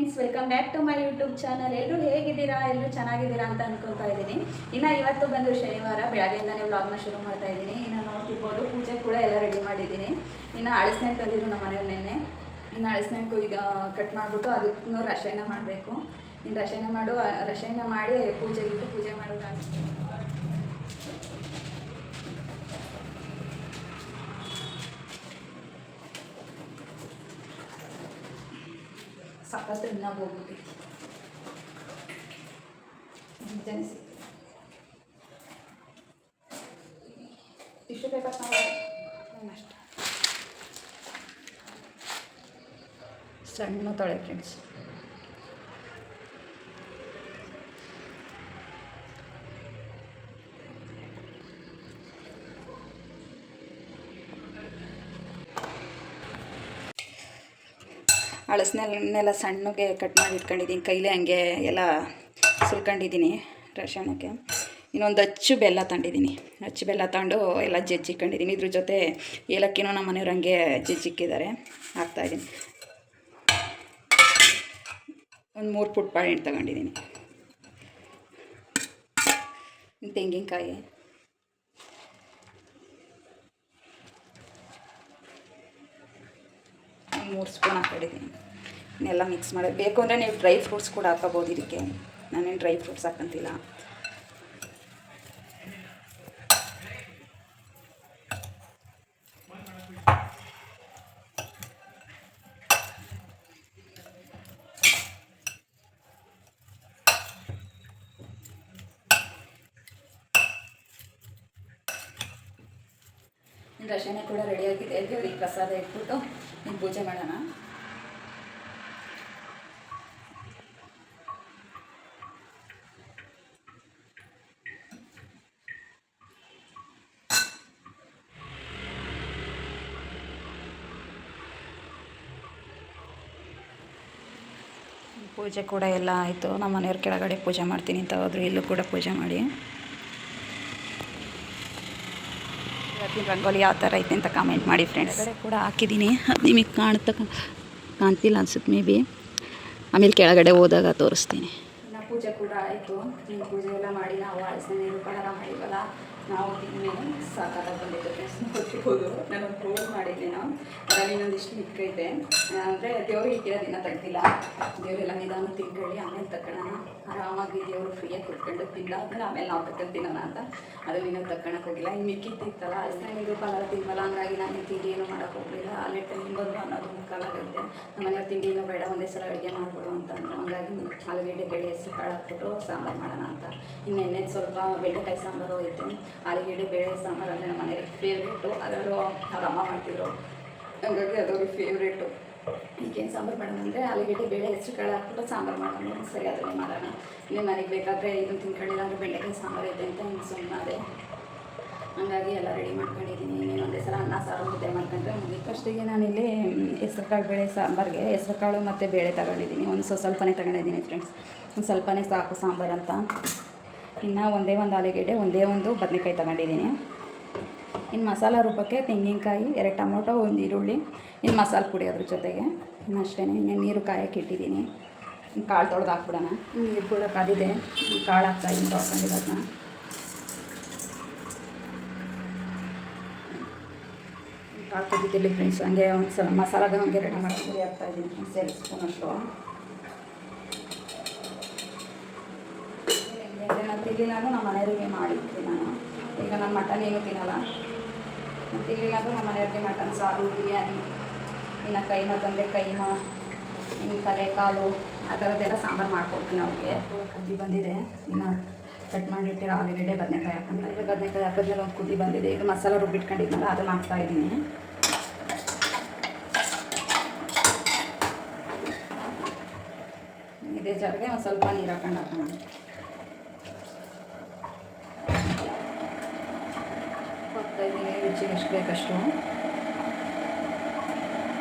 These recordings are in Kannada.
Friends, welcome back to my YouTube channel. ಎಲ್ಲರೂ ಹೇಗಿದ್ದೀರಾ? ಎಲ್ಲರೂ ಚೆನ್ನಾಗಿದ್ದೀರಾ ಅಂತ ಅನ್ಕೊತಾ ಇದ್ದೀನಿ. ಇನ್ನು ಇವತ್ತು ಬಂದು ಶನಿವಾರ ಬೆಳಗ್ಗೆಯಿಂದನೇ ವ್ಲಾಗ್ನ ಶುರು ಮಾಡ್ತಾ ಇದ್ದೀನಿ. ಇನ್ನು ನೋಡ್ತಿರ್ಬೋದು, ಪೂಜೆ ಕೂಡ ಎಲ್ಲ ರೆಡಿ ಮಾಡಿದ್ದೀನಿ. ಇನ್ನು ಹಳಸನೆ ತಂದಿದ್ದು ನಮ್ಮ ಮನೆಯವ್ರು ನೆನ್ನೆ. ಇನ್ನು ಹಳಸನೆಗೂ ಈಗ ಕಟ್ ಮಾಡಿಬಿಟ್ಟು ಅದಕ್ಕೂ ರಶಾಯನ ಮಾಡಬೇಕು. ಇನ್ನು ರಶಾಯನ ಮಾಡಿ ಪೂಜೆ ಮಾಡೋದಾಗುತ್ತೆ. ಸಖತ್ತು ಇನ್ನ ಹೋಗ್ಬಿಟ್ಟು ಜನಿಸಿ ಟಿಶ್ಯೂ ಪೇಪರ್ ಅಷ್ಟು ಸಣ್ಣ ತೊಳೆ ಫ್ರೆಂಡ್ಸ್. ಹಳಸನೆಲ್ಲ ಸಣ್ಣಗೆ ಕಟ್ ಮಾಡಿ ಇಟ್ಕೊಂಡಿದ್ದೀನಿ. ಕೈಲೇ ಹಂಗೆ ಎಲ್ಲ ಸುಲ್ಕೊಂಡಿದ್ದೀನಿ ರಸಾಯನಕ್ಕೆ. ಇನ್ನೊಂದು ಅಚ್ಚು ಬೆಲ್ಲ ತಗೊಂಡಿದ್ದೀನಿ. ಅಚ್ಚು ಬೆಲ್ಲ ತಗೊಂಡು ಎಲ್ಲ ಜಜ್ಜಿಕೊಂಡಿದ್ದೀನಿ. ಇದ್ರ ಜೊತೆ ಏಲಕ್ಕಿನೂ ನಮ್ಮ ಮನೆಯವ್ರು ಹಂಗೆ ಜಜ್ಜಿಕ್ಕಿದ್ದಾರೆ, ಹಾಕ್ತಾಯಿದ್ದೀನಿ. ಒಂದು 3 ಪುಟ್ ಬಾಳೆಹಣ್ಣು ತಗೊಂಡಿದ್ದೀನಿ. ತೆಂಗಿನಕಾಯಿ, ಒಂದು 3 ಸ್ಪೂನ್ ಹಾಕೊಂಡಿದ್ದೀನಿ. ಇನ್ನೆಲ್ಲ ಮಿಕ್ಸ್ ಮಾಡೋದು. ಬೇಕು ಅಂದರೆ ನೀವು ಡ್ರೈ ಫ್ರೂಟ್ಸ್ ಕೂಡ ಹಾಕೋಬೋದು ಇದಕ್ಕೆ. ನಾನೇನು ಡ್ರೈ ಫ್ರೂಟ್ಸ್ ಹಾಕಂತಿಲ್ಲ. ರಶಾಯನ ಕೂಡ ರೆಡಿಯಾಗಿದೆ. ದೇವರಿಗೆ ಪ್ರಸಾದ ಇಟ್ಬಿಟ್ಟು ಇನ್ನು ಪೂಜೆ ಮಾಡೋಣ. ಪೂಜೆ ಕೂಡ ಎಲ್ಲ ಆಯಿತು. ನಮ್ಮ ಮನೆಯವ್ರ ಕೆಳಗಡೆ ಪೂಜೆ ಮಾಡ್ತೀನಿ ಅಂತ ಹೋದ್ರು. ಇಲ್ಲೂ ಕೂಡ ಪೂಜೆ ಮಾಡಿ. ಇವತ್ತಿನ ರಂಗೋಲಿ ಯಾವ ಥರ ಐತೆ ಅಂತ ಕಾಮೆಂಟ್ ಮಾಡಿ ಫ್ರೆಂಡ್ಸ್. ಕೆಳಗಡೆ ಕೂಡ ಹಾಕಿದ್ದೀನಿ. ಅದು ನಿಮಗೆ ಕಾಣ್ತಿಲ್ಲ ಅನ್ಸುತ್ತೆ ಮೇ ಬಿ. ಆಮೇಲೆ ಕೆಳಗಡೆ ಹೋದಾಗ ತೋರಿಸ್ತೀನಿ. ಇನ್ನು ಪೂಜೆ ಕೂಡ ಆಯಿತು. ಪೂಜೆ ಎಲ್ಲ ಮಾಡಿ ನಾವು ಹಳಸನೆ ನೀರು ಪಳಾರ ಮಾಡಿದ್ವಲ್ಲ, ನಾವು ತಿಂದ್ಮೇಲೆ ಸಾಕಾಗಿ ಬಂದಿದ್ದು ಫ್ರೆಂಡ್ಸ್. ಗೊತ್ತಿರ್ಬೋದು, ನಾನೊಂದು ರೋಲ್ ಮಾಡಿದ್ದೆ. ನಾವು ಅದರಲ್ಲಿ ಇನ್ನೊಂದಿಷ್ಟು ಮಿಕ್ಕೈತೆ. ಅಂದರೆ ದೇವ್ರಿಗೆ ಇಕ್ಕಿರೋ ದಿನ ತೆಗ್ದಿಲ್ಲ. ದೇವರೆಲ್ಲ ನಿಧಾನ ತಿನ್ಕೊಳ್ಳಿ, ಆಮೇಲೆ ತಗೊಳ್ಳೋಣ. ಆರಾಮಾಗಿ ದೇವರು ಫ್ರೀಯಾಗಿ ಕುತ್ಕೊಂಡು ತಿಂದಾದ್ಮೇಲೆ ಆಮೇಲೆ ನಾವು ತಗೊಂಡು ತಿನ್ನೋಣ ಅಂತ. ಅದು ಇನ್ನೂ ತಗೊಳಕ್ಕೆ ಹೋಗಿಲ್ಲ. ಇನ್ನು ಮಿಕ್ಕಿತ್ತಿತ್ತಲ್ಲ ಹಳಸನೆ ನೀರು ಪಳಾರ ತಿನ್ವಲ್ಲ, ಹಂಗಾಗಿ ನಾನು ತಿಂಡಿ ಏನೂ ಮಾಡೋಕ್ಕೆ ಹೋಗಲಿಲ್ಲ. ಅಲ್ಲೇ ಟೈಮ್ ಬಂದು ಅನ್ನೋದು ಮುಕ್ಕಾಲಾಗುತ್ತೆ. ನಮ್ಮ ಮನೆಯವ್ರ ತಿಂಡಿ ಏನೂ ಬೇಡ, ಒಂದೇ ಸಲ ಅಡುಗೆ ಮಾಡ್ಬಿಡು ಅಂತಂದ್ರು. ಹಂಗಾಗಿ ಆಲೂಗೆಡ್ಡೆ ಬೇಳೆ ಹೆಸರು ಕಾಳು ಹಾಕ್ಬಿಟ್ಟು ಸಾಂಬಾರು ಮಾಡೋಣ ಅಂತ. ಇನ್ನು ಎಣ್ಣೆ ಸ್ವಲ್ಪ ಬೆಂಡೆಕಾಯಿ ಸಾಂಬಾರು ಐತೆ. ಆಲೂಗೆಡ್ಡೆ ಬೇಳೆ ಸಾಂಬಾರು ಅಂದರೆ ನಮ್ಮ ಮನೆಯವ್ರಿಗೆ ಫೇವ್ರೇಟು. ಅದರಲ್ಲೂ ಅವ್ರ ಅಮ್ಮ ಮಾಡ್ತಿದ್ರು, ಹಂಗಾಗಿ ಅದವ್ರಿಗೆ ಫೇವ್ರೇಟು. ಈಗೇನು ಸಾಂಬಾರು ಮಾಡೋಣ ಅಂದರೆ ಆಲೂಗೆಡ್ಡೆ ಬೇಳೆ ಹೆಸರು ಕಾಳು ಹಾಕ್ಬಿಟ್ಟು ಸಾಂಬಾರು ಮಾಡೋಣ. ಸರಿ, ಅದನ್ನೇ ಮಾಡೋಣ. ಇನ್ನೇ ನನಗೆ ಬೇಕಾದರೆ ಇದನ್ನು ತಿನ್ಕೊಂಡಿಲ್ಲ ಅಂದರೆ ಬೆಂಡೆಕಾಯಿ ಸಾಂಬಾರು ಐತೆ ಅಂತ ಹಿಂಗೆ ಸುಮ್ಮನೆ. ಹಂಗಾಗಿ ಎಲ್ಲ ರೆಡಿ ಮಾಡ್ಕೊಂಡಿದ್ದೀನಿ. ಇನ್ನೇನು ಒಂದೇ ಸಲ ಅನ್ನ ಸಾರು ಮುದ್ದೆ ಮಾಡ್ಕೊಂಡ್ರೆ ಮುಗಿತು. ಫಸ್ಟಿಗೆ ನಾನಿಲ್ಲಿ ಹೆಸರು ಕಾಳು ಬೇಳೆ ಸಾಂಬಾರಿಗೆ ಹೆಸರು ಕಾಳು ಮತ್ತು ಬೇಳೆ ತಗೊಂಡಿದ್ದೀನಿ. ಸ್ವಲ್ಪನೇ ತಗೊಂಡಿದ್ದೀನಿ ಫ್ರೆಂಡ್ಸ್. ಒಂದು ಸ್ವಲ್ಪನೇ ಸಾಕು ಸಾಂಬಾರು ಅಂತ. ಇನ್ನು ಒಂದೇ ಒಂದು ಆಲೂಗೆಡ್ಡೆ, ಒಂದೇ ಒಂದು ಬದನೆಕಾಯಿ ತಗೊಂಡಿದ್ದೀನಿ. ಇನ್ನು ಮಸಾಲ ರುಬ್ಬಕ್ಕೆ ತೆಂಗಿನಕಾಯಿ, 2 ಟೊಮೊಟೊ, 1 ಈರುಳ್ಳಿ, ಇನ್ನು ಮಸಾಲೆ ಪುಡಿ ಅದ್ರ ಜೊತೆಗೆ. ಇನ್ನು ಅಷ್ಟೇ. ಇನ್ನು ನೀರು ಕಾಯಕ್ಕೆ ಇಟ್ಟಿದ್ದೀನಿ. ಕಾಳು ತೊಳೆದು ಹಾಕ್ಬಿಡೋಣ. ನೀರು ಕೂಡ ಕಾದಿದೆ. ಕಾಳು ಹಾಕ್ತಾಯಿದ್ದೀನಿ ತೊಳ್ಕೊಂಡಿರೋದನ್ನ. ಕಾಳು ತೆಗಿತಿರ್ಲಿ ಫ್ರೆಂಡ್ಸ್. ಹಂಗೆ ಒಂದು ಸಲ ಮಸಾಲಾಗ ಹಂಗೆ ರೆಡಿ ಮಾಡಿ ಪುಡಿ ಹಾಕ್ತಾಯಿದ್ದೀನಿ ಫ್ರೆಂಡ್ಸ್. 2 ಸ್ಪೂನಷ್ಟು. ತಿರ್ಲಿನಾಗೂ ನಮ್ಮ ಮನೆಯವರಿಗೆ ಮಾಡಿರ್ತೀನಿ ನಾನು. ಈಗ ನಾನು ಮಟನ್ ಏನೂ ತಿನ್ನಲ್ಲ. ತಿರ್ಲಿನಾಗೂ ನಮ್ಮ ಮನೆಯವ್ರಿಗೆ ಮಟನ್ ಸಾರು, ಬಿರಿಯಾನಿ, ಇನ್ನು ಕೈಮಾ ತಂದರೆ ಕೈಮಾ, ಇನ್ನು ತಲೆ ಕಾಲು, ಆ ಥರದ್ದೆಲ್ಲ ಸಾಂಬಾರು ಮಾಡ್ಕೊಡ್ತೀನಿ ಅವ್ರಿಗೆ. ಕುದಿ ಬಂದಿದೆ. ಇನ್ನು ಕಟ್ ಮಾಡಿಟ್ಟಿರೋ ಆಲೂಗೆಡ್ಡೆ ಬದನೆಕಾಯಿ ಹಾಕ್ತಾರೆ. ಈಗ ಬದನೆಕಾಯಿ ಹಾಕಿದ್ಮೇಲೆ ಒಂದು ಕುದಿ ಬಂದಿದೆ. ಈಗ ಮಸಾಲ ರುಬ್ಬಿಟ್ಕೊಂಡಿದ್ನಲ್ಲ ಅದನ್ನು ಹಾಕ್ತಾಯಿದ್ದೀನಿ. ಇದೇ ಜಾರಿಗೆ ಒಂದು ಸ್ವಲ್ಪ ನೀರು ಹಾಕೊಂಡು ಹಾಕೋಣ. ಹಾಕ್ತಾಯಿದ್ದೀನಿ ರುಚಿಗೆ ಎಷ್ಟು ಬೇಕಷ್ಟು.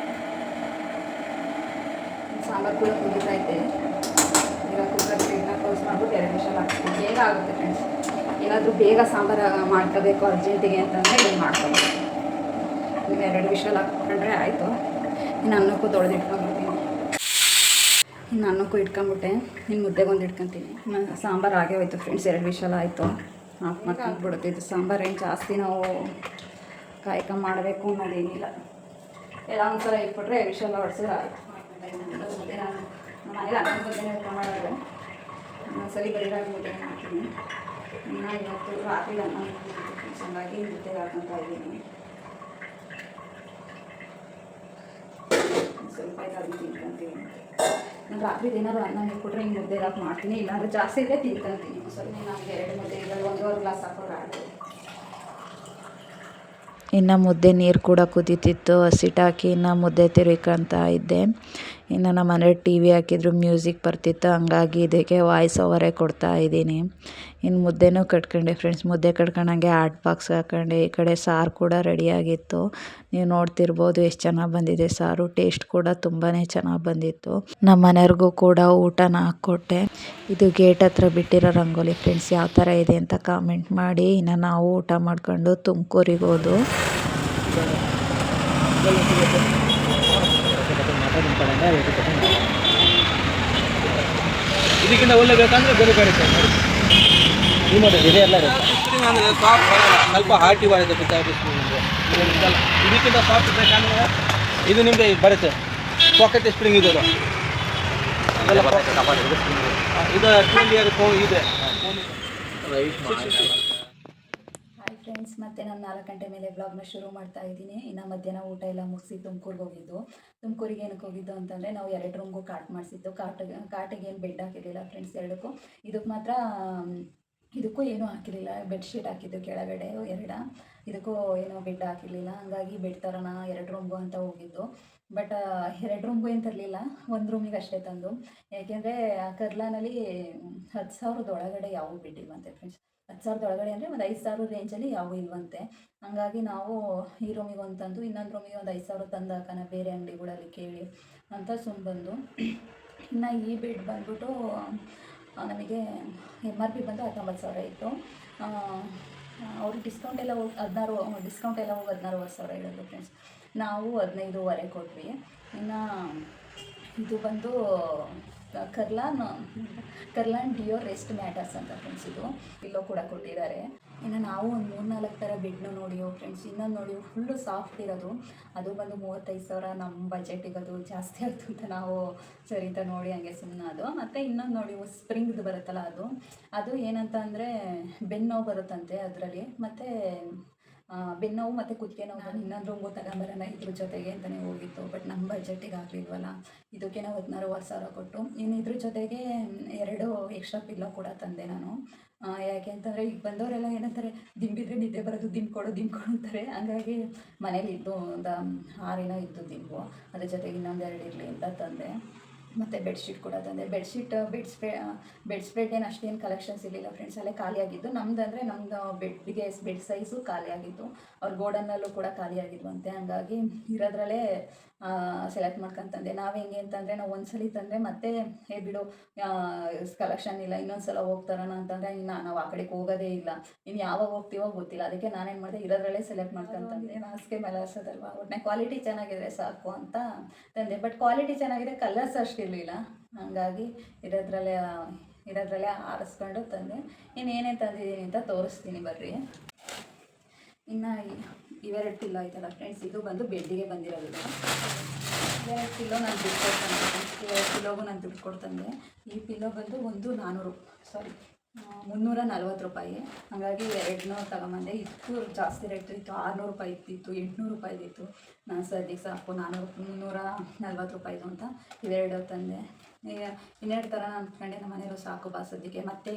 ಸಾಂಬಾರು ಕೂಡ ಕುದಿತೈತೆ. ಈಗ ಕುಕ್ಕರ್ ಪ್ಲೇಟ್ನ ಕ್ಲೋಸ್ ಮಾಡ್ಬಿಟ್ಟು 2 ವಿಷಲ್ ಹಾಕ್ತೀನಿ. ಬೇಗ ಆಗುತ್ತೆ ಫ್ರೆಂಡ್ಸ್. ಏನಾದರೂ ಬೇಗ ಸಾಂಬಾರು ಮಾಡ್ಕೋಬೇಕು ಅರ್ಜೆಂಟಿಗೆ ಅಂತಂದರೆ ಇದು ಮಾಡ್ಕೋಬೇಕು. ಈಗ 2 ವಿಷಲ್ ಹಾಕ್ಕೊಂಡ್ರೆ ಆಯಿತು. ಇನ್ನು ಅನ್ನಕ್ಕೂ ತೊಳೆದಿಟ್ಕೊಂಡಿರ್ತೀನಿ. ಅನ್ನಕ್ಕೂ ಇಟ್ಕೊಂಬಿಟ್ಟೆ, ಇನ್ನು ಮುದ್ದೆಗೊಂದು ಇಟ್ಕೊತೀನಿ. ಸಾಂಬಾರು ಆಗೇ ಹೋಯ್ತು ಫ್ರೆಂಡ್ಸ್, 2 ವಿಷಲ ಆಯಿತು. ಹಾಫ್ ಮಾಡ್ಕೊಂಡ್ಬಿಡುತ್ತೆ. ಇದು ಸಾಂಬಾರು ಏನು ಜಾಸ್ತಿ ನಾವು ಕಾಯ್ಕ ಮಾಡಬೇಕು ಅನ್ನೋದೇನಿಲ್ಲ. ಎಲ್ಲ ಒಂದ್ಸಲ ಇಟ್ಬಿಟ್ರೆ ವಿಷಲ ಹೊಡ್ಸಿದ್ರೆ ಆಯಿತು. ಮುದ್ದೆ ನಾನು ಮನೇಲಿ ಅನ್ನ ಮುದ್ದೆನೇ ಊಟ ಮಾಡೋದು. ಒಂದೊಂದ್ಸಲಿ ಬರೀರಾಗಿ ಮುದ್ದೆ ಮಾಡ್ತೀನಿ. ಇನ್ನು ಇವತ್ತು ರಾತ್ರಿ ಅನ್ನ ಚೆನ್ನಾಗಿ ಮುದ್ದೆಗೆ ಹಾಕೊತಾ ಇದ್ದೀನಿ. ಸ್ವಲ್ಪ ಅದನ್ನು ತಿನ್ಕೊಂತೀನಿ. ನಾನು ರಾತ್ರಿ ಏನಾದ್ರು ಅನ್ನ ಇಟ್ಬಿಟ್ರೆ ಹಿಂಗೆ ಮುದ್ದೆ ಹಾಕಿ ಮಾಡ್ತೀನಿ, ಇಲ್ಲಾಂದ್ರೆ ಜಾಸ್ತಿ ಇದ್ದರೆ ತಿನ್ಕೊಂತೀನಿ. ಸ್ವಲ್ಪ ನಮಗೆ 2 ಮುದ್ದೆ ಇಲ್ಲ 1.5 ಗ್ಲಾಸ್ ಹಾಕೋರು ಆಯಿತು. ಇನ್ನು ಮುದ್ದೆ ನೀರು ಕೂಡ ಕುದೀತಿತ್ತು, ಹಸಿಟ್ಟಾಕಿ ಇನ್ನು ಮುದ್ದೆ ತಿರುಗ್ಕೊಂತ ಇದ್ದೆ. ಇನ್ನು ನಮ್ಮ ಮನೆಯವ್ರು ಟಿ ವಿ ಹಾಕಿದ್ರು, ಮ್ಯೂಸಿಕ್ ಬರ್ತಿತ್ತು, ಹಂಗಾಗಿ ಇದಕ್ಕೆ ವಾಯ್ಸ್ ಓವರೇ ಕೊಡ್ತಾ ಇದ್ದೀನಿ. ಇನ್ನು ಮುದ್ದೆನೂ ಕಟ್ಕೊಂಡೆ ಫ್ರೆಂಡ್ಸ್. ಮುದ್ದೆ ಕಟ್ಕೊಂಡಂಗೆ ಹಾಟ್ ಬಾಕ್ಸ್ ಹಾಕೊಂಡೆ. ಈ ಕಡೆ ಸಾರು ಕೂಡ ರೆಡಿಯಾಗಿತ್ತು. ನೀವು ನೋಡ್ತಿರ್ಬೋದು ಎಷ್ಟು ಚೆನ್ನಾಗಿ ಬಂದಿದೆ ಸಾರು. ಟೇಸ್ಟ್ ಕೂಡ ತುಂಬಾ ಚೆನ್ನಾಗಿ ಬಂದಿತ್ತು. ನಮ್ಮ ಮನೆಯವ್ರಿಗೂ ಕೂಡ ಊಟನ ಹಾಕ್ಕೊಟ್ಟೆ. ಇದು ಗೇಟ್ ಹತ್ರ ಬಿಟ್ಟಿರೋ ರಂಗೋಲಿ ಫ್ರೆಂಡ್ಸ್. ಯಾವ ಥರ ಇದೆ ಅಂತ ಕಾಮೆಂಟ್ ಮಾಡಿ. ಇನ್ನು ನಾವು ಊಟ ಮಾಡ್ಕೊಂಡು ತುಮಕೂರಿಗೆ ಹೋದು. ಇದಕ್ಕಿಂತ ಒಳ್ಳೆ ಬೇಕಂದ್ರೆ ಬೇರೆ ಬೇರೆ ಈ ನೋಡಿ ಇದೆ ಎಲ್ಲ ಅಂದರೆ ಸಾಫ್ಟ್ ಸ್ವಲ್ಪ ಹಾರ್ಟಿ ಬರುತ್ತೆ. ಇದಕ್ಕಿಂತ ಸಾಫ್ಟ್ ಬೇಕಂದ್ರೆ ಇದು ನಿಮಗೆ ಬರುತ್ತೆ. ಪಾಕೆಟ್ ಸ್ಪ್ರಿಂಗ್ ಇದೆ, ಇದು 2 ಇಯರ್ ಇದೆ. ಹಾಯ್ ಫ್ರೆಂಡ್ಸ್, ಮತ್ತೆ ನಾನು 4 ಗಂಟೆ ಮೇಲೆ ವ್ಲಾಗ್ನ ಶುರು ಮಾಡ್ತಾ ಇದ್ದೀನಿ. ಇನ್ನು ಮಧ್ಯಾಹ್ನ ಊಟ ಎಲ್ಲ ಮುಗಿಸಿ ತುಮಕೂರಿಗೆ ಹೋಗಿದ್ದು. ತುಮಕೂರಿಗೆ ಏನಕ್ಕೆ ಹೋಗಿದ್ದು ಅಂತಂದರೆ ನಾವು 2 ರೂಮ್ಗೂ ಕಾಟ್ ಮಾಡಿಸಿದ್ದು. ಕಾಟಿಗೆ ಏನು ಬೆಡ್ ಹಾಕಿರಲಿಲ್ಲ ಫ್ರೆಂಡ್ಸ್, 2ಕ್ಕೂ. ಇದಕ್ಕೆ ಮಾತ್ರ ಇದಕ್ಕೂ ಏನೂ ಹಾಕಿರಲಿಲ್ಲ. ಬೆಡ್ಶೀಟ್ ಹಾಕಿದ್ದು ಕೆಳಗಡೆ 2. ಇದಕ್ಕೂ ಏನೋ ಬೆಡ್ ಹಾಕಿರಲಿಲ್ಲ. ಹಂಗಾಗಿ ಬೆಡ್ ತರೋಣ 2 ರೂಮ್ಗೂ ಅಂತ ಹೋಗಿದ್ದು. ಬಟ್ 2 ರೂಮ್ಗೂ ಏನು ತರಲಿಲ್ಲ, 1 ರೂಮಿಗೆ ಅಷ್ಟೇ ತಂದು. ಯಾಕೆಂದರೆ ಕರ್ಲಾನಲ್ಲಿ 10,000 ಒಳಗಡೆ ಯಾವ ಬೆಡ್ ಇಲ್ವಂತೆ ಫ್ರೆಂಡ್ಸ್. 10,000 ಒಳಗಡೆ ಅಂದರೆ ಒಂದು 5,000 ರೇಂಜಲ್ಲಿ ಯಾವ ಇಲ್ವಂತೆ. ಹಾಗಾಗಿ ನಾವು ಈ ರೂಮಿಗೆ ಒಂದು ತಂದು, ಇನ್ನೊಂದು ರೂಮಿಗೆ ಒಂದು 5,000 ತಂದು ಹಾಕೋಣ ಬೇರೆ ಅಂಗಡಿಗಳಲ್ಲಿ ಕೇಳಿ ಅಂತ ಬಂದು. ಇನ್ನು ಈ ಬೆಡ್ ಬಂದ್ಬಿಟ್ಟು ನಮಗೆ MRP ಬಂದು 19,000 ಇತ್ತು. ಅವರು ಡಿಸ್ಕೌಂಟ್ ಎಲ್ಲ ಹೋಗಿ 16,000 ಹೇಳಿದ್ರು ಫ್ರೆಂಡ್ಸ್. ನಾವು 15,500 ಕೊಟ್ವಿ. ಇನ್ನು ಇದು ಬಂದು ಕರ್ಲಾನ್ ಡಿಯೋ ರೆಸ್ಟ್ ಮ್ಯಾಟರ್ಸ್ ಅಂತ ಫ್ರೆಂಡ್ಸ್. ಇದು ಪಿಲ್ಲೋ ಕೂಡ ಕೊಟ್ಟಿದ್ದಾರೆ. ಇನ್ನು ನಾವು ಒಂದು 3-4 ಥರ ಬೆಡ್ನು ನೋಡಿ ಫ್ರೆಂಡ್ಸ್. ಇನ್ನೊಂದು ನೋಡಿ ಫುಲ್ಲು ಸಾಫ್ಟ್ ಇರೋದು, ಅದು ಬಂದು 35,000. ನಮ್ಮ ಬಜೆಟಿಗೆ ಅದು ಜಾಸ್ತಿ ಆಯಿತು ಅಂತ ನಾವು ಸರಿ ಅಂತ ನೋಡಿ ಹಂಗೆ ಸುಮ್ಮನೆ ಅದು. ಮತ್ತು ಇನ್ನೊಂದು ನೋಡಿ ಸ್ಪ್ರಿಂಗ್ದು ಬರುತ್ತಲ್ಲ, ಅದು ಏನಂತ ಅಂದರೆ ಬೆನ್ನೋವು ಬರುತ್ತಂತೆ ಅದರಲ್ಲಿ. ಮತ್ತು ಬೆನ್ನೋವು ಮತ್ತು ಕುತ್ತಿಗೆ ನೋವು. ಇನ್ನೊಂದು ರೂಮ್ಗೂ ತಗೊಂಬರೋಣ ಇದ್ರ ಜೊತೆಗೆ ಅಂತಲೇ ಹೋಗಿತ್ತು. ಬಟ್ ನಮ್ಮ ಬಜೆಟಿಗೆ ಆಗಲಿಲ್ವಲ್ಲ, ಇದಕ್ಕೆ ನಾವು 16,000 ಕೊಟ್ಟು. ಇನ್ನು ಇದ್ರ ಜೊತೆಗೆ 2 ಎಕ್ಸ್ಟ್ರಾ ಪಿಲ್ಲೋ ಕೂಡ ತಂದೆ ನಾನು. ಯಾಕೆ ಅಂತಂದರೆ ಈಗ ಬಂದವರೆಲ್ಲ ಏನಂತಾರೆ, ದಿಂಬಿದ್ರೆ ನಿದ್ದೆ ಬರೋದು, ದಿಂಬ್ಕೊಡು ಅಂತಾರೆ. ಹಂಗಾಗಿ ಮನೇಲಿ ಇದ್ದು ಒಂದು 6 ಇದ್ದು ದಿಂಬು. ಅದ್ರ ಜೊತೆಗೆ ಇನ್ನೊಂದು 2 ಇರಲಿ ಅಂತ ತಂದೆ. ಮತ್ತು ಬೆಡ್ಶೀಟ್ ಕೂಡ ತಂದೆ. ಬೆಡ್ ಸ್ಪ್ರೆಡ್ ಏನು ಅಷ್ಟೇನು ಕಲೆಕ್ಷನ್ಸ್ ಇರಲಿಲ್ಲ ಫ್ರೆಂಡ್ಸ್, ಅಲ್ಲೇ ಖಾಲಿಯಾಗಿದ್ದು. ನಮ್ಮದು ಬೆಡ್ ಸೈಜು ಖಾಲಿಯಾಗಿತ್ತು. ಅವ್ರ ಗೋಡನ್ನಲ್ಲೂ ಕೂಡ ಖಾಲಿಯಾಗಿದ್ವಂತೆ. ಹಂಗಾಗಿ ಇರೋದ್ರಲ್ಲೇ ಸೆಲೆಕ್ಟ್ ಮಾಡ್ಕೊಂತಂದೆ. ನಾವು ಹೆಂಗೆ ಅಂತಂದರೆ, ನಾವು ಒಂದ್ಸಲಿ ತಂದರೆ ಮತ್ತೆ ಬಿಡು ಕಲೆಕ್ಷನ್ ಇಲ್ಲ, ಇನ್ನೊಂದು ಸಲ ಹೋಗ್ತಾರೋಣ ಅಂತಂದರೆ ನಾವು ಆ ಕಡೆಗೆ ಹೋಗೋದೇ ಇಲ್ಲ. ಇನ್ನು ಯಾವಾಗ ಹೋಗ್ತೀವೋ ಗೊತ್ತಿಲ್ಲ. ಅದಕ್ಕೆ ನಾನೇನು ಮಾಡಿದೆ, ಇರೋದ್ರಲ್ಲೇ ಸೆಲೆಕ್ಟ್ ಮಾಡ್ಕೊಂತಂದೆ. ಹಾಸಿಗೆ ಮೇಲೆ ಹಾಸೋದಲ್ವ, ಒಟ್ಟಿನ ಕ್ವಾಲಿಟಿ ಚೆನ್ನಾಗಿದ್ರೆ ಸಾಕು ಅಂತ ತಂದೆ. ಬಟ್ ಕ್ವಾಲಿಟಿ ಚೆನ್ನಾಗಿದೆ, ಕಲರ್ಸ್ ಅಷ್ಟಿರಲಿಲ್ಲ. ಹಾಗಾಗಿ ಇರೋದ್ರಲ್ಲೇ ಆರಿಸ್ಕೊಂಡು ತಂದೆ. ಇನ್ನೇನೇನು ತಂದಿದ್ದೀನಿ ಅಂತ ತೋರಿಸ್ತೀನಿ ಬರ್ರಿ. ಇನ್ನು ಇವೆರಡು ಪಿಲ್ಲೋ ಆಯ್ತಲ್ಲ ಫ್ರೆಂಡ್ಸ್, ಇದು ಬಂದು ಬೆಡ್ಡಿಗೆ ಬಂದಿರೋದು. 2 ಪಿಲ್ಲೋ ನಾನು ದುಡ್ಡು ಕೊಡ್ತಂದೆ ಫ್ರೆಂಡ್ಸ್. 2 ಪಿಲ್ಲೋಗೂ ನಾನು ದುಡ್ಡು ಕೊಡ್ತಂದೆ. ಈ ಪಿಲ್ಲೋ ಬಂದು 340 ರೂಪಾಯಿ. ಹಾಗಾಗಿ 2 ತಗೊಂಬಂದೆ. ಇದಕ್ಕೂ ಜಾಸ್ತಿ ರೇಟ್ ಇತ್ತು, 600 ರೂಪಾಯಿ ಇತ್ತು, 800 ರೂಪಾಯಿದಿತ್ತು. ನಾನು ಸದ್ಯಕ್ಕೆ ಸಾಕು 340 ರೂಪಾಯಿದು ಅಂತ ಇವೆರಡು ತಂದೆ. ಇನ್ನೆರಡು ಥರ ನಾನು ಅಂದ್ಕೊಂಡೆ, ನಮ್ಮ ಮನೆಯವರು ಸಾಕು ಬಾ ಸದ್ಯಕ್ಕೆ. ಮತ್ತೆ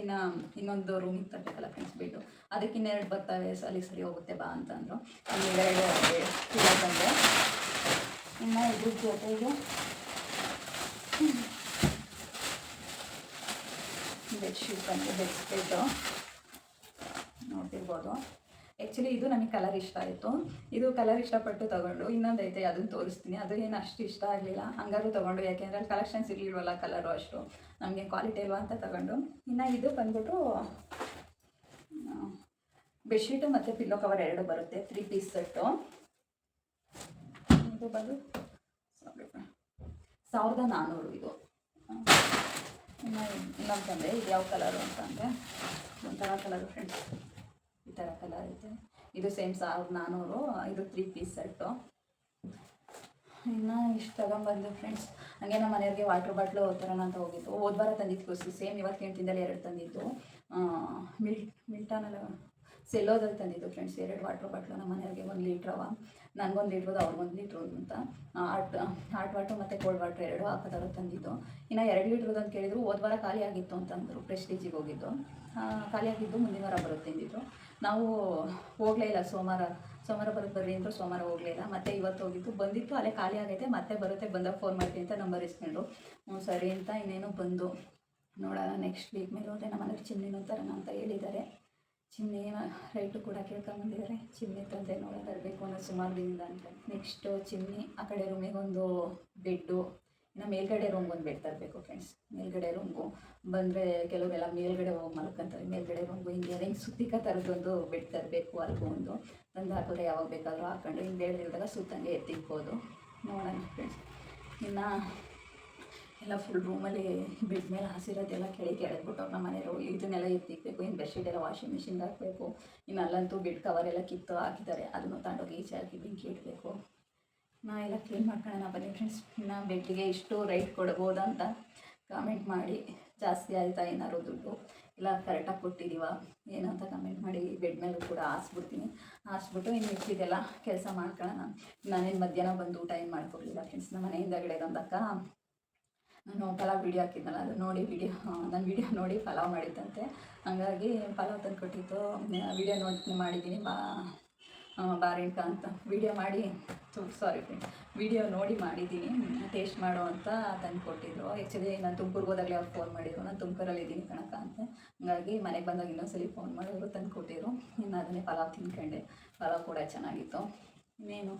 ಇನ್ನೊಂದು ರೂಮಿಗೆ ತರಬೇಕಲ್ಲ ಫ್ರೆಂಡ್ಸ್ ಬೆಡ್ಡು, ಅದಕ್ಕೆ ಇನ್ನೆರಡು ಬರ್ತವೆ, ಸರಿ ಹೋಗುತ್ತೆ ಬಾ ಅಂತಂದರು. ಇನ್ನೆರಡು ಪಿಲ್ಲೋ ತಂದೆ. ಇನ್ನು ಇದ್ರ ಜೊತೆಗೆ ಬೆಡ್ಶೀಟ್ ಬಂದು ಬೆಡ್ ಸ್ಪ್ರೆಡ್ಡು ನೋಡ್ತಿರ್ಬೋದು. ಆ್ಯಕ್ಚುಲಿ ಇದು ನನಗೆ ಕಲರ್ ಇಷ್ಟ ಆಯಿತು. ಇದು ಕಲರ್ ಇಷ್ಟಪಟ್ಟು ತೊಗೊಂಡು, ಇನ್ನೊಂದು ಐತೆ ಅದನ್ನು ತೋರಿಸ್ತೀನಿ. ಅದು ಏನು ಅಷ್ಟು ಇಷ್ಟ ಆಗಲಿಲ್ಲ, ಹಂಗಾದ್ರೂ ತೊಗೊಂಡು. ಯಾಕೆಂದರೆ ಅಲ್ಲಿ ಕಲೆಕ್ಷನ್ಸ್ ಇರಲಿಲ್ವಲ್ಲ, ಕಲರು ಅಷ್ಟು ನಮಗೆ ಕ್ವಾಲಿಟಿ ಇಲ್ವ ಅಂತ ತೊಗೊಂಡು. ಇನ್ನು ಇದು ಬಂದ್ಬಿಟ್ಟು ಬೆಡ್ಶೀಟು ಮತ್ತು ಪಿಲ್ಲೋ ಕವರ್ 2 ಬರುತ್ತೆ, 3 ಪೀಸ್ ಸೆಟ್ಟು. ಇದು ಬಂದು 1,400 ಇದು. ಇನ್ನೊಂದು ತಂದೆ ಇದು ಯಾವ ಕಲರು ಅಂತಂದರೆ ಒಂಥರ ಕಲರು ಫ್ರೆಂಡ್ಸ್, ಈ ಥರ ಕಲರ್ ಐತೆ. ಇದು ಸೇಮ್ 1400, ಇದು 3 ಪೀಸ್ ಸೆಟ್ಟು. ಇನ್ನು ಇಷ್ಟು ತಗೊಂಬಂದು ಫ್ರೆಂಡ್ಸ್. ಹಾಗೆ ನಮ್ಮ ಮನೆಯವ್ರಿಗೆ ವಾಟ್ರ್ ಬಾಟ್ಲು ತರೋಣ ಅಂತ ಹೋಗಿದ್ದು. ಹೋದ್ವಾರ ತಂದಿದ್ದು ಸೇಮ್ ಇವತ್ತು ತಿಂದಲ್ಲಿ 2 ತಂದಿದ್ದು. ಮಿಲ್ಟನಲ್ಲ ಸೆಲ್ಲೋದಲ್ಲಿ ತಂದಿದ್ದು ಫ್ರೆಂಡ್ಸ್ 2 ವಾಟ್ರ್ ಬಾಟ್ಲು. ನಮ್ಮ ಮನೆಯವ್ರಿಗೆ 1 ಲೀಟ್ರವ, ನನಗೊಂದು ಲೀಟ್ರದ್ದು ಅವ್ರಿಗೆ 1 ಲೀಟ್ರು ಅಂತ. ಹಾಟ್ ವಾಟ್ರು ಮತ್ತು ಕೋಲ್ಡ್ ವಾಟ್ರ್ 2 ಹಾಕೋದಾರ ತಂದಿದ್ದು. ಇನ್ನು 2 ಲೀಟ್ರದ್ದು ಅಂತ ಕೇಳಿದ್ರು. ಹೋದ್ವಾರ ಖಾಲಿ ಆಗಿತ್ತು ಅಂತಂದರು. ಪ್ರೆಸ್ಟೀಜಿಗೆ ಹೋಗಿದ್ದು ಖಾಲಿ ಆಗಿದ್ದು, ಮುಂದಿನ ವಾರ ಬರುತ್ತೆ ಅಂದಿದ್ರು. ನಾವು ಹೋಗಲೇ ಇಲ್ಲ. ಸೋಮವಾರ ಬರುತ್ತೆ ಬರ್ರಿ ಅಂದರು. ಸೋಮವಾರ ಹೋಗಲೇ ಇಲ್ಲ. ಮತ್ತೆ ಇವತ್ತು ಹೋಗಿದ್ದು, ಬಂದಿತ್ತು ಅಲ್ಲೇ ಖಾಲಿ ಆಗೈತೆ, ಮತ್ತೆ ಬರುತ್ತೆ ಬಂದಾಗ ಫೋನ್ ಮಾಡ್ತೀನಿ ಅಂತ ನಂಬರ್ ಇಸ್ಕೊಂಡ್ರು. ಸರಿ ಅಂತ ಇನ್ನೇನು ಬಂದು ನೋಡೋಣ ನೆಕ್ಸ್ಟ್ ವೀಕ್ ಮೇಲೆ ಹೋದರೆ. ನಮ್ಮ ಮನೇಲಿ ಚಿಮ್ನಿನೂ ತರೋಣ ಅಂತ ಹೇಳಿದ್ದಾರೆ. ಚಿಮ್ನಿ ರೈಟು ಕೂಡ ಕೇಳ್ಕೊಂಬಂದಿದ್ದಾರೆ. ಚಿಮ್ನಿ ತಂದೆ ನೋಡೋಣ ತರಬೇಕು ಅನ್ನೋ ಸುಮಾರು ದಿನದಿಂದ ಅಂತ. ನೆಕ್ಸ್ಟು ಚಿಮ್ನಿ, ಆ ಕಡೆ ರೂಮಿಗೊಂದು ಬೆಡ್ಡು, ಇನ್ನು ಮೇಲ್ಗಡೆ ರೂಮ್ಗೊಂದು ಬೆಡ್ ತರಬೇಕು ಫ್ರೆಂಡ್ಸ್. ಮೇಲ್ಗಡೆ ರೂಮ್ಗೂ ಬಂದರೆ ಕೆಲವರೆಲ್ಲ ಮೇಲ್ಗಡೆ ಹೋಗಿ ಮಲ್ಕೊಂತಾರೆ. ಮೇಲ್ಗಡೆ ರೂಮ್ಗೂ ಹಿಂಗೆ ಸುತ್ತಿಕ ಥರದ್ದೊಂದು ಬೆಡ್ ತರಬೇಕು. ಅಲ್ಗೂ ಒಂದು ತಂದು ಹಾಕಿದ್ರೆ ಯಾವಾಗ ಬೇಕಾದರೂ ಹಾಕೊಂಡು ಹಿಂಗೆ ಬೇಡದಿಲ್ದಾಗ ಸುತ್ತಂಗೆ ಎತ್ತಿಕ್ಬೋದು. ನೋಡೋಣ ಫ್ರೆಂಡ್ಸ್. ಇನ್ನು ಎಲ್ಲ ಫುಲ್ ರೂಮಲ್ಲಿ ಬೆಡ್ ಮೇಲೆ ಹಸಿರೋದೆಲ್ಲ ಕೆಳಗೆ ಎಳೆದ್ಬಿಟ್ಟು ನಮ್ಮ ಮನೆಯವರು ಇದನ್ನೆಲ್ಲ ಎತ್ತಿಕ್ಬೇಕು. ಇನ್ನು ಬೆಡ್ಶೀಟ್ ಎಲ್ಲ ವಾಷಿಂಗ್ ಮಿಷಿನ್ಗೆ ಹಾಕಬೇಕು. ಇನ್ನು ಅಲ್ಲಂತೂ ಬೆಡ್ ಕವರೆಲ್ಲ ಕಿತ್ತು ಹಾಕಿದ್ದಾರೆ, ಅದನ್ನು ತಗೊಂಡೋಗಿ ಈಚೆ ಹಾಕಿ ಬೆಂಕಿ ಇಡಬೇಕು. ಎಲ್ಲ ಕ್ಲೀನ್ ಮಾಡ್ಕೊಳ್ಳೋಣ ಬನ್ನಿ ಫ್ರೆಂಡ್ಸ್. ಇನ್ನು ಬೆಡ್ಗೆ ಇಷ್ಟು ರೈಟ್ ಕೊಡ್ಬೋದಾ ಅಂತ ಕಾಮೆಂಟ್ ಮಾಡಿ. ಜಾಸ್ತಿ ಆಯಿತಾ ಏನಾದ್ರು ದುಡ್ಡು, ಇಲ್ಲ ಕರೆಕ್ಟಾಗಿ ಕೊಟ್ಟಿದ್ದೀವ ಏನು ಅಂತ ಕಮೆಂಟ್ ಮಾಡಿ. ಬೆಡ್ ಮೇಲೂ ಕೂಡ ಹಾಸ್ಬಿಟ್ಟು ಇನ್ನು ಇಟ್ಟಿದ್ದೆಲ್ಲ ಕೆಲಸ ಮಾಡ್ಕೊಳ್ಳೋಣ. ನಾನೇನು ಮಧ್ಯಾಹ್ನ ಬಂದು ಊಟ ಏನು ಮಾಡ್ಕೊಡ್ಲಿಲ್ಲ ಫ್ರೆಂಡ್ಸ್. ನಮ್ಮ ಮನೆಯಿಂದಗಡೆ ಇರೋದಕ್ಕ ನಾನು ಪಲಾವ್ ವೀಡಿಯೋ ಹಾಕಿದ್ನಲ್ಲ, ಅದು ನೋಡಿ ನನ್ನ ವೀಡಿಯೋ ನೋಡಿ ಪಲಾವ್ ಮಾಡಿದ್ದಂತೆ. ಹಾಗಾಗಿ ಪಲಾವ್ ತಂದು ಕೊಟ್ಟಿತ್ತು. ವೀಡಿಯೋ ನೋಡಿ ಮಾಡಿದ್ದೀನಿ ಬಾರೆಣ್ಕ ಅಂತ ವೀಡಿಯೋ ಮಾಡಿ ವೀಡಿಯೋ ನೋಡಿ ಮಾಡಿದ್ದೀನಿ. ಟೇಸ್ಟ್ ಮಾಡೋ ಅಂತ ತಂದು ಕೊಟ್ಟಿದ್ರು. ಆ್ಯಕ್ಚುಲಿ ನಾನು ತುಮಕೂರಿಗೆ ಹೋದಾಗಲೇ ಅವ್ರು ಫೋನ್ ಮಾಡಿದ್ರು. ನಾನು ತುಮಕೂರಲ್ಲಿ ಇದ್ದೀನಿ ಕಣಕ್ಕ ಅಂತ. ಹಾಗಾಗಿ ಮನೆಗೆ ಬಂದಾಗ ಇನ್ನೊಂದ್ಸಲಿ ಫೋನ್ ಮಾಡಿದ್ರು, ತಂದು ಕೊಟ್ಟಿದ್ರು. ಇನ್ನು ಅದನ್ನೇ ಪಲಾವ್ ತಿನ್ಕೊಂಡೆ. ಪಲಾವ್ ಕೂಡ ಚೆನ್ನಾಗಿತ್ತು. ಇನ್ನೇನು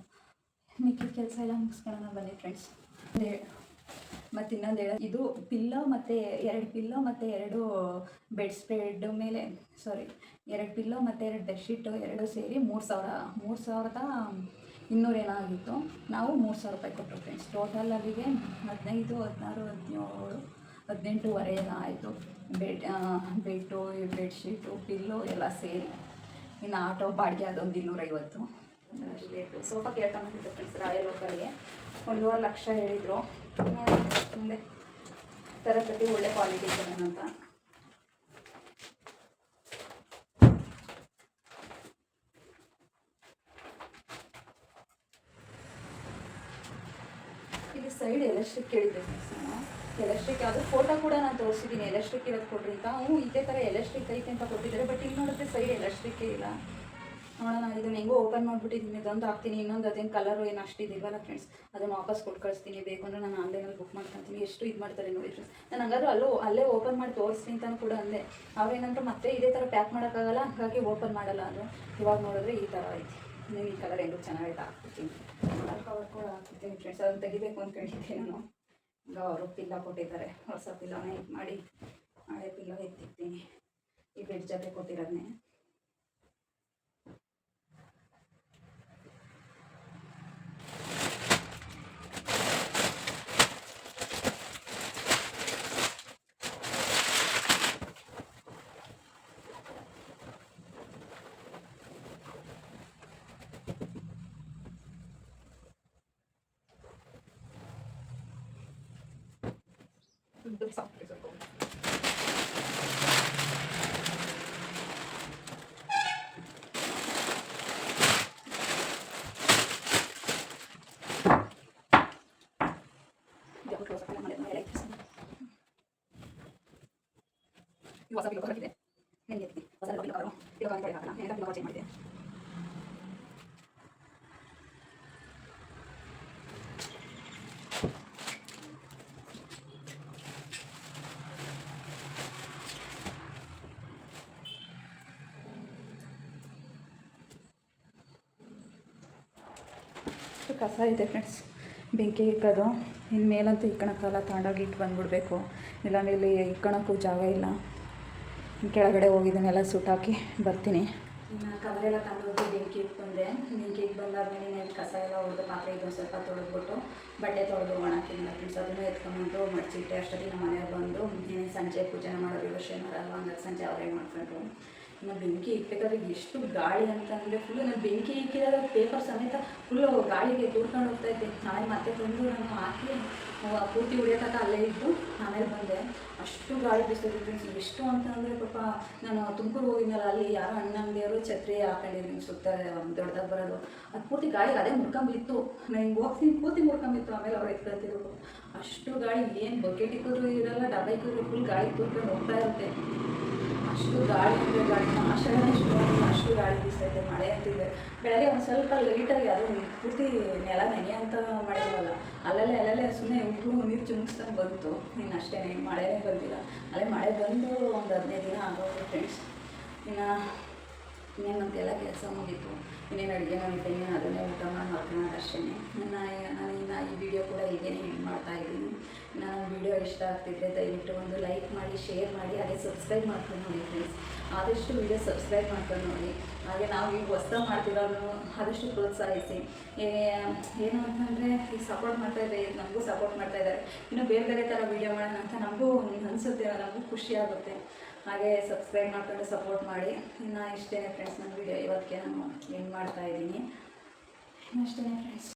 ಮಿಕ್ಕಿದ ಕೆಲಸ ಎಲ್ಲ ಮುಗಿಸ್ಕೊಳ್ಳೋಣ ಬನ್ನಿ ಫ್ರೆಂಡ್ಸ್. ಮತ್ತು ಇನ್ನೊಂದು ಇದು ಪಿಲ್ಲೋ ಮತ್ತು 2 ಪಿಲ್ಲೋ ಮತ್ತು 2 ಬೆಡ್ ಸ್ಪ್ರೆಡ್ ಮೇಲೆ 2 ಪಿಲ್ಲೋ ಮತ್ತು 2 ಬೆಡ್ಶೀಟು 2 ಸೇರಿ 3,200 ಏನೋ ಆಗಿತ್ತು. ನಾವು 3,000 ರೂಪಾಯಿ ಕೊಟ್ಟರು ಫ್ರೆಂಡ್ಸ್. ಟೋಟಲ್ ಅಲ್ಲಿಗೆ 15, 16, 17, 18,500 ಏನೋ ಆಯಿತು. ಬೆಡ್ಡು ಬೆಡ್ಶೀಟು ಪಿಲ್ಲೋ ಎಲ್ಲ ಸೇರಿ. ಇನ್ನು ಆಟೋ ಬಾಡಿಗೆ ಅದೊಂದು 250 ರೇಟು. ಸೋಫಾ ಕೇಳ್ಕೊಂಬಂದಿತ್ತು ಫ್ರೆಂಡ್ಸ್. ರಾಯಲ್ ಲೋಕಲ್ಗೆ 1.5 ಲಕ್ಷ ಹೇಳಿದರು. ಮುಂದೆ ತರಕಟ್ಟಿ ಒಳ್ಳೆ ಕ್ವಾಲಿಟಿ ಕೊಡೋಣ ಅಂತ. ಇಲ್ಲಿ ಸೈಡ್ ಎಲೆಕ್ಟ್ರಿಕ್ ಕೇಳಿದ್ದೆ ಫ್ರೆಂಡ್ಸ್. ನಾನು ಎಲೆಕ್ಟ್ರಿಕ್ ಯಾವುದೋ ಫೋಟೋ ಕೂಡ ನಾನು ತೋರಿಸಿದ್ದೀನಿ. ಎಲೆಕ್ಟ್ರಿಕ್ ಇರೋದು ಕೊಡ್ರಿ ಅಂತ. ಇದೇ ಥರ ಎಲೆಕ್ಟ್ರಿಕ್ ಐತೆ ಅಂತ ಕೊಟ್ಟಿದ್ದಾರೆ. ಬಟ್ ಇಲ್ಲಿ ನೋಡಿದ್ರೆ ಸೈಡ್ ಎಲೆಕ್ಟ್ರಿಕ್ಕೇ ಇಲ್ಲ. ನೋಡೋಣ, ಇದನ್ನು ಹೆಂಗೋ ಓಪನ್ ಮಾಡಿಬಿಟ್ಟಿದ್ದೀನಿ. ಇದೊಂದು ಹಾಕ್ತೀನಿ. ಇನ್ನೊಂದು ಅದೇನು ಕಲರು ಏನು ಅಷ್ಟಿದಿಲ್ವಲ್ಲ ಫ್ರೆಂಡ್ಸ್, ಅದನ್ನು ವಾಪಸ್ ಕೊಟ್ಟು ಕಳಿಸ್ತೀನಿ. ಬೇಕು ಅಂದರೆ ನಾನು ಆನ್ಲೈನಲ್ಲಿ ಬುಕ್ ಮಾಡ್ಕೊತೀನಿ. ಎಷ್ಟು ಇದು ಮಾಡ್ತಾರೆ ನೋಡಿ ಫ್ರೆಂಡ್ಸ್. ನಾನು ಹಂಗಾದ್ರೂ ಅಲ್ಲೇ ಓಪನ್ ಮಾಡಿ ತೋರಿಸ್ತೀನಿ ಅಂತಲೂ ಕೂಡ ಅಂದೆ. ಅವ್ರೇನಂದ್ರೆ ಮತ್ತೆ ಇದೇ ಥರ ಪ್ಯಾಕ್ ಮಾಡೋಕ್ಕಾಗಲ್ಲ, ಹಾಗಾಗಿ ಓಪನ್ ಮಾಡಲ್ಲ ಅದು. ಇವಾಗ ನೋಡಿದ್ರೆ ಈ ಥರ ಐತಿ. ನೀವು ಈ ಕಲರ್ ಹೆಂಗೂ ಚೆನ್ನಾಗೈತೆ ಹಾಕ್ಬಿಡ್ತೀನಿ. ಕವರ್ ಕೂಡ ಹಾಕ್ಬಿಡ್ತೀನಿ ಫ್ರೆಂಡ್ಸ್. ಅದನ್ನು ತೆಗಿಬೇಕು ಅಂದ್ಕೊಂಡಿದ್ದೆ ನಾನು. ಈಗ ಅವರು ಪಿಲ್ಲ ಕೊಟ್ಟಿದ್ದಾರೆ. ಹೊಸ ಪಿಲ್ಲೋನ ಇದು ಮಾಡಿ ಹಳೆ ಪಿಲ್ಲೋ ಎತ್ತಿರ್ತೀನಿ. ಈ ಬೆಡ್ ಜೊತೆ ಕೊಟ್ಟಿರೋದನ್ನೇ. ಹೊಸ ಪಿಲ್ಲೋ ಕಲರ್ ಇದೆ. ನಿಮಗೆ ಹೊಸ ಪಿಲ್ಲೋ ಕಲರು ಪಿಲ್ಲೋ ಕಲರ್ ಹಾಕೋಣ. ನಾನು ಪಿಲ್ಲೋ ಚೇಂಜ್ ಮಾಡಿದೆ. ಕಸ ಇದೆ ಫ್ರೆಂಡ್ಸ್. ಬೆಂಕಿ ಇಕ್ಕೋದು. ಇನ್ನು ಮೇಲಂತೂ ಇಕ್ಕಣಕ್ಕೆಲ್ಲ ತಗೊಂಡೋಗಿ ಇಟ್ಟು ಬಂದುಬಿಡ್ಬೇಕು. ಇಲ್ಲಾಂದರೆ ಇಲ್ಲಿ ಇಕ್ಕಣಕ್ಕೂ ಜಾಗ ಇಲ್ಲ. ಕೆಳಗಡೆ ಹೋಗಿದ್ದನ್ನೆಲ್ಲ ಸುಟ್ಟಾಕಿ ಬರ್ತೀನಿ. ಇನ್ನು ಕವರೆಲ್ಲ ತಗೊಂಡೋಗಿ ಬೆಂಕಿ ಇಟ್ಕೊಂಡೆ. ಬೆಂಕಿ ಇಟ್ಟು ಬಂದಾದ್ಮೇಲೆ ನಾನು ಕಸ ಎಲ್ಲ ಹೊಡೆದು ಪಾತ್ರೆ ಇದೊಂದು ಸ್ವಲ್ಪ ತೊಳೆದ್ಬಿಟ್ಟು ಬಟ್ಟೆ ತೊಳೆದು ಒಣಾಕಿದ್ನ ಫ್ರೆಂಡ್ಸ್. ಅದನ್ನು ಎತ್ಕೊಂಡ್ಬಂದು ಮಡಚಿಟ್ಟೆ. ಅಷ್ಟೊತ್ತಿಗೆ ನಮ್ಮ ಮನೆಯವ್ರು ಬಂದು ಸಂಜೆ ಪೂಜೆ ಮಾಡೋದು ಶನಿವಾರ ಅಲ್ವಾ, ಹಂಗಾಗಿ ಸಂಜೆ ಅವರೇ ಮಾಡ್ಕೊಂಡ್ರು. ಇನ್ನು ಬೆಂಕಿ ಇಕ್ಬೇಕಾದ್ರೆ ಎಷ್ಟು ಗಾಳಿ ಅಂತಂದರೆ ಫುಲ್ಲು ನಾನು ಬೆಂಕಿ ಇಕ್ಕಿದಾಗ ಪೇಪರ್ ಸಮೇತ ಫುಲ್ಲು ಗಾಳಿಗೆ ತೂರ್ಕೊಂಡು ಹೋಗ್ತಾಯಿದ್ದೆ. ಆಮೇಲೆ ಮತ್ತೆ ತಂದು ನಾನು ಹಾಕಿ ಪೂರ್ತಿ ಉಳಿಯೋತಕ್ಕ ಅಲ್ಲೇ ಇದ್ದು ಆಮೇಲೆ ಬಂದೆ. ಅಷ್ಟು ಗಾಳಿ ಬೀಸ್ತಿದ್ದೆ ಫ್ರೆಂಡ್ಸ್. ಎಷ್ಟು ಅಂತಂದರೆ ಪಾಪ ನಾನು ತುಮಕೂರು ಹೋಗಿದ್ನಲ್ಲ, ಅಲ್ಲಿ ಯಾರೋ ಅಣ್ಣ ಅಂಗಡಿಯವರು ಛತ್ರಿ ಹಾಕೊಂಡಿದ್ದೀನಿ ಸುತ್ತ ದೊಡ್ಡದಾಗಿ ಬರೋದು. ಅದು ಪೂರ್ತಿ ಗಾಳಿಗೆ ಅದೇ ಮುರ್ಕೊಂಬಿತ್ತು. ನಾನು ಹಿಂಗೆ ಹೋಗ್ತೀನಿ ಪೂರ್ತಿ ಮುರ್ಕೊಂಬಿತ್ತು. ಆಮೇಲೆ ಅವ್ರು ಎತ್ಕೊಳ್ತಿದ್ರು. ಅಷ್ಟು ಗಾಳಿ ಏನು ಬಕೆಟ್ ಇಕ್ಕಿದ್ರು ಇರಲ್ಲ, ಡಬ್ಬ ಇಕ್ಕಿದ್ರು ಫುಲ್ ಗಾಳಿ ತೂರ್ಕೊಂಡು ಹೋಗ್ತಾ ಇರುತ್ತೆ. ಅಷ್ಟು ಗಾಳಿ ಅಂದರೆ ಗಾಳಿ ಆಷಾಢನೇ ಅಷ್ಟು ಗಾಳಿ ಬೀಸ್ತೈತೆ. ಮಳೆ ಅಂತಿದೆ. ಬೆಳಗ್ಗೆ ಒಂದು ಸ್ವಲ್ಪ ಲೈಟಾಗಿ ಅದು ಪೂರ್ತಿ ನೆಲ ನೆನೆ ಅಂತ ಮಾಡಿದ್ವಲ್ಲ, ಅಲ್ಲಲ್ಲೇ ಸುಮ್ಮನೆ ಉಪ್ಪು ನೀರು ಚುಮ್ಮಿಸ್ದಂಗೆ ಬಂತು. ಇನ್ನು ಅಷ್ಟೇ, ಮಳೆನೇ ಬಂದಿಲ್ಲ. ಅಲ್ಲೇ ಮಳೆ ಬಂದು ಒಂದು 15 ದಿನ ಆಗೋದು ಫ್ರೆಂಡ್ಸ್. ಇನ್ನೇನಂತೆಲ್ಲ ಕೆಲಸ ಮುಗೀತು. ಇನ್ನೇನು ಅಡುಗೆ ಮಾಡಿದ್ದೀನಿ, ಅದನ್ನೇ ಊಟ ಮಾಡಿ ಮಾಡ್ಕೊಳ್ಳೋದು ಅಷ್ಟೇ. ನಾನು ಈ ವಿಡಿಯೋ ಕೂಡ ಹೀಗೇನೆ ಎಂಡ್ ಮಾಡ್ತಾಯಿದ್ದೀನಿ. ನಾನು ವಿಡಿಯೋ ಇಷ್ಟ ಆಗ್ತಿದ್ದರೆ ದಯವಿಟ್ಟು ಒಂದು ಲೈಕ್ ಮಾಡಿ, ಶೇರ್ ಮಾಡಿ, ಹಾಗೆ ಸಬ್ಸ್ಕ್ರೈಬ್ ಮಾಡ್ಕೊಂಡು ನೋಡಿ ಫ್ರೆಂಡ್ಸ್. ಆದಷ್ಟು ವಿಡಿಯೋ ಸಬ್ಸ್ಕ್ರೈಬ್ ಮಾಡ್ಕೊಂಡು ನೋಡಿ. ಹಾಗೆ ನಾವು ಈಗ ಹೊಸ್ದಾಗಿ ಮಾಡ್ತಿರೋದು ಆದಷ್ಟು ಪ್ರೋತ್ಸಾಹಿಸಿ. ಏನು ಅಂತಂದರೆ ಈಗ ಸಪೋರ್ಟ್ ಮಾಡ್ತಾಯಿದ್ದಾರೆ, ನಮಗೂ ಸಪೋರ್ಟ್ ಮಾಡ್ತಾಯಿದ್ದಾರೆ. ಇನ್ನೂ ಬೇರೆ ಥರ ವೀಡಿಯೋ ಮಾಡೋಣ ಅಂತ ನಮಗೂ ಅನಿಸುತ್ತೆ, ನಮಗೂ ಖುಷಿ ಆಗುತ್ತೆ. ಹಾಗೆ ಸಬ್ಸ್ಕ್ರೈಬ್ ಮಾಡ್ಕೊಂಡು ಸಪೋರ್ಟ್ ಮಾಡಿ. ಇನ್ನು ಇಷ್ಟೇ ಫ್ರೆಂಡ್ಸ್, ನನ್ನ ವೀಡಿಯೋ ಇವತ್ತಿಗೆ ನಾನು ಎಂಡ್ ಮಾಡ್ತಾಯಿದ್ದೀನಿ. ಇನ್ನು ಅಷ್ಟೇ ಫ್ರೆಂಡ್ಸ್.